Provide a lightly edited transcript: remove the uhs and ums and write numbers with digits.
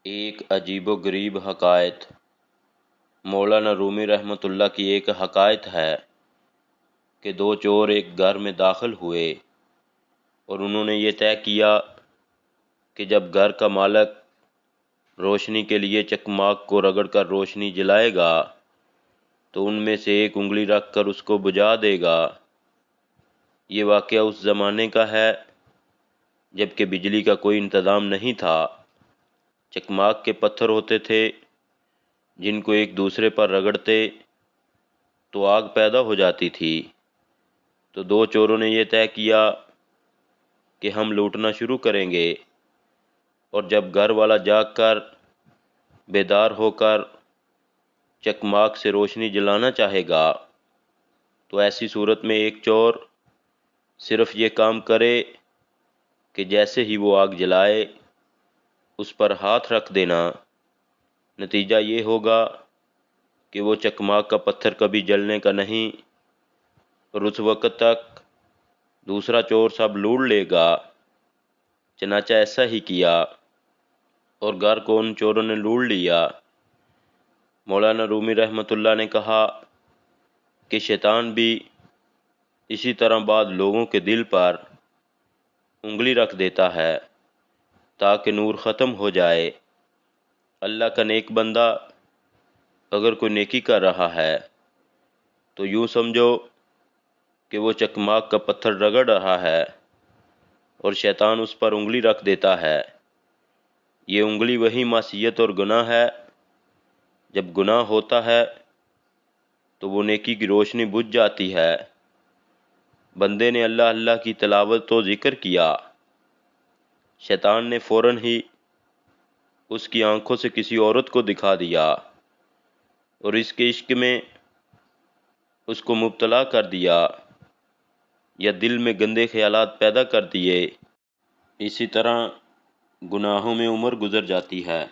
ایک عجیب و غریب حکایت۔ مولانا رومی رحمۃ اللہ کی ایک حکایت ہے کہ دو چور ایک گھر میں داخل ہوئے اور انہوں نے یہ طے کیا کہ جب گھر کا مالک روشنی کے لیے چکماک کو رگڑ کر روشنی جلائے گا تو ان میں سے ایک انگلی رکھ کر اس کو بجھا دے گا۔ یہ واقعہ اس زمانے کا ہے جب کہ بجلی کا کوئی انتظام نہیں تھا۔ چکماک کے پتھر ہوتے تھے جن کو ایک دوسرے پر رگڑتے تو آگ پیدا ہو جاتی تھی۔ تو دو چوروں نے یہ طے کیا کہ ہم لوٹنا شروع کریں گے، اور جب گھر والا جاگ کر بیدار ہو کر چکماک سے روشنی جلانا چاہے گا تو ایسی صورت میں ایک چور صرف یہ کام کرے کہ جیسے ہی وہ آگ جلائے اس پر ہاتھ رکھ دینا۔ نتیجہ یہ ہوگا کہ وہ چکماک کا پتھر کبھی جلنے کا نہیں، اور اس وقت تک دوسرا چور سب لوٹ لے گا۔ چنانچہ ایسا ہی کیا اور گھر کو ان چوروں نے لوٹ لیا۔ مولانا رومی رحمۃ اللہ نے کہا کہ شیطان بھی اسی طرح بعض لوگوں کے دل پر انگلی رکھ دیتا ہے تاکہ نور ختم ہو جائے۔ اللہ کا نیک بندہ اگر کوئی نیکی کر رہا ہے تو یوں سمجھو کہ وہ چکماک کا پتھر رگڑ رہا ہے اور شیطان اس پر انگلی رکھ دیتا ہے۔ یہ انگلی وہی معصیت اور گناہ ہے۔ جب گناہ ہوتا ہے تو وہ نیکی کی روشنی بجھ جاتی ہے۔ بندے نے اللہ اللہ کی تلاوت و ذکر کیا، شیطان نے فوراً ہی اس کی آنکھوں سے کسی عورت کو دکھا دیا اور اس کے عشق میں اس کو مبتلا کر دیا یا دل میں گندے خیالات پیدا کر دیے۔ اسی طرح گناہوں میں عمر گزر جاتی ہے۔